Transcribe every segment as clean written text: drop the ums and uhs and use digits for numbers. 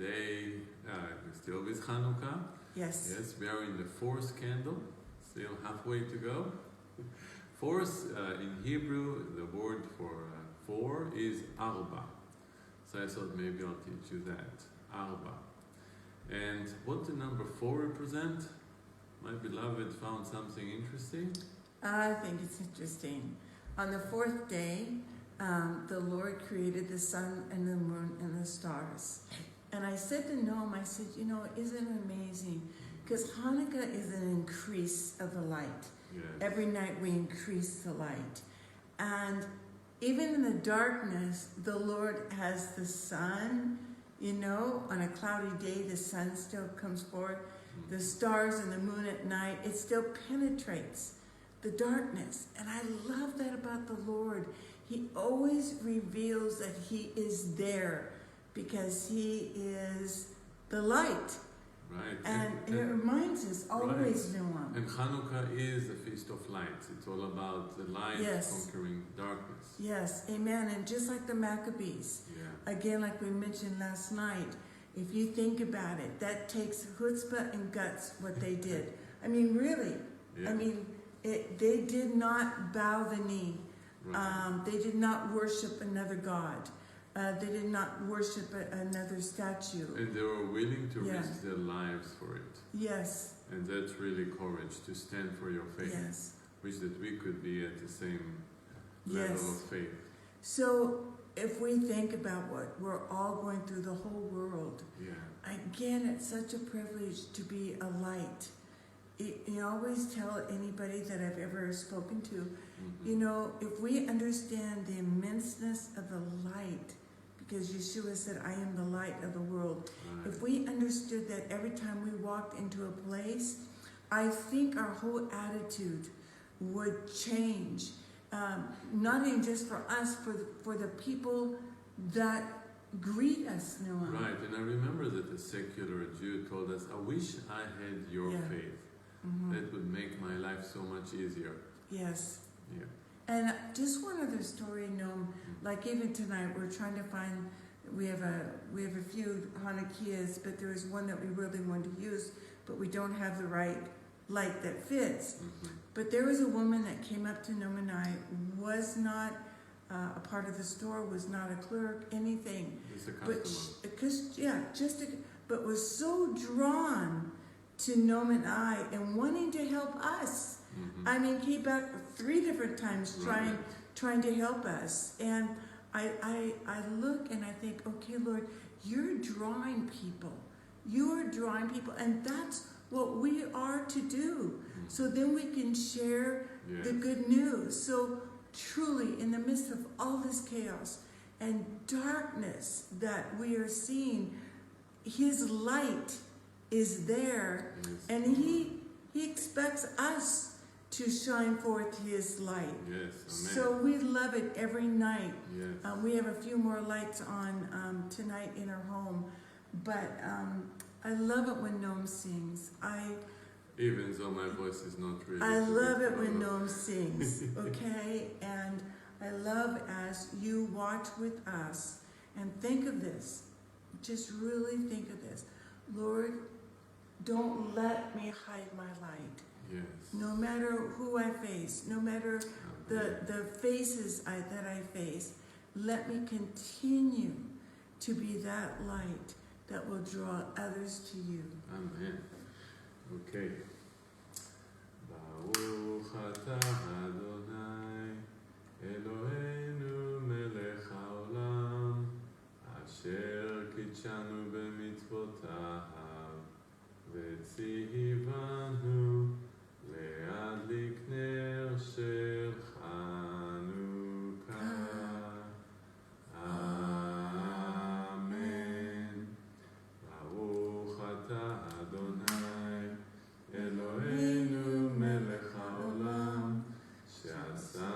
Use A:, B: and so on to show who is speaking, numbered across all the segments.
A: today, still with Hanukkah.
B: Yes.
A: Yes, we are in the fourth candle, still halfway to go. Fourth, in Hebrew, the word for four is arba. So I thought maybe I'll teach you that, arba. And what the number 4 represent? My beloved found something interesting.
B: I think it's interesting. On the fourth day, the Lord created the sun and the moon and the stars. And I said to Noam, I said, you know, isn't it amazing? Because Hanukkah is an increase of the light.
A: Yes.
B: Every night we increase the light. And even in the darkness, the Lord has the sun. You know, on a cloudy day, the sun still comes forth. The stars and the moon at night, it still penetrates the darkness. And I love that about the Lord. He always reveals that He is there because He is the light.
A: Right.
B: And it reminds us always,
A: right.
B: Noam.
A: And Hanukkah is the Feast of Lights. It's all about the light conquering darkness.
B: Yes, amen. And just like the Maccabees, again, like we mentioned last night, if you think about it, that takes chutzpah and guts what they did. I mean, really.
A: Yeah.
B: I mean, they did not bow the knee.
A: Right.
B: They did not worship another god. They did not worship another statue.
A: And they were willing to risk their lives for it.
B: Yes.
A: And that's really courage, to stand for your faith.
B: Yes.
A: Wish that we could be at the same level of faith.
B: So if we think about what we're all going through, the whole world, again, it's such a privilege to be a light. You always tell anybody that I've ever spoken to, you know, if we understand the immenseness of the light, because Yeshua said, I am the light of the world. Right. If we understood that every time we walked into a place, I think our whole attitude would change. Not even just for us, for the people that greet us, Noah.
A: Right, and I remember that a secular Jew told us, I wish I had your faith. That would make my life so much easier.
B: Yes.
A: Yeah.
B: And just one other story, Noam. Like even tonight, we're trying to find. We have a few Hanukkahs, but there is one that we really want to use, but we don't have the right light that fits. But there was a woman that came up to Noam and I, was not a part of the store, was not a clerk, anything.
A: Just a customer.
B: But was so drawn to Noam and I and wanting to help us. I mean, came back 3 different times trying to help us. And I look and I think, okay, Lord, you're drawing people. You're drawing people, and that's what we are to do. So then we can share the good news. So truly, in the midst of all this chaos and darkness that we are seeing, His light is there, and He expects us to shine forth His light.
A: Yes, amen.
B: So we love it every night.
A: Yes.
B: We have a few more lights on tonight in our home, but I love it when Noam sings.
A: Even though my voice is not really.
B: I love it when Noam sings, okay? And I love as you watch with us and think of this. Just really think of this. Lord, don't let me hide my light.
A: Yes.
B: No matter who I face, no matter the faces that I face, let me continue to be that light that will draw others to you.
A: Amen. Okay. Baruch atah Adonai Eloheinu melech haolam asher kitshanu b'mitzvotav v'tzivanu le'adlik ner shel Hanukkah. Amen. Baruch atah Adonai Eloheinu melech haolam she'asa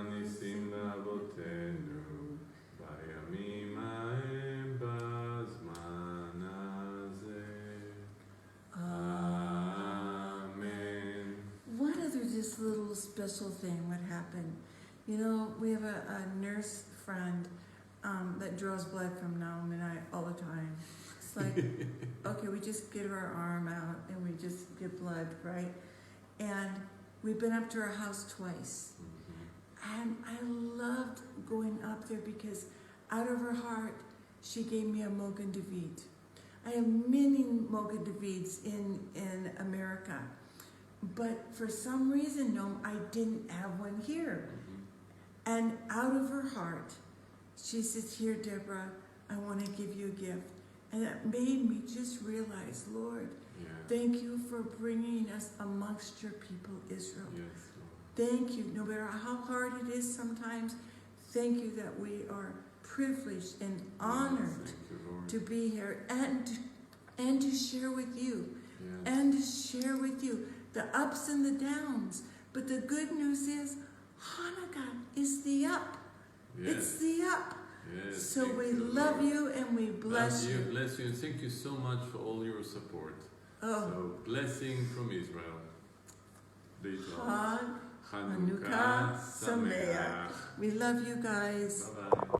A: nisim לאבותינו בימים ההם בזמן הזה.
B: This little special thing what happened. You know, we have a nurse friend that draws blood from Noam and I all the time. like, okay, we just get our arm out and we just get blood, right? And we've been up to her house twice. And I loved going up there because out of her heart, she gave me a Mogen David. I have many Mogen Davids in America. But for some reason, no, I didn't have one here. And out of her heart, she says, here, Deborah, I want to give you a gift. And that made me just realize, Lord, thank you for bringing us amongst your people, Israel.
A: Yes,
B: Thank you, no matter how hard it is sometimes, thank you that we are privileged and honored to be here and to share with you. And to share with you the ups and the downs. But the good news is, Hanukkah is the up. It's the up.
A: Yes,
B: so we love you and we bless you.
A: Bless you and thank you so much for all your support. So blessing from Israel.
B: Hanukkah Sameach. We love you guys.
A: Bye-bye.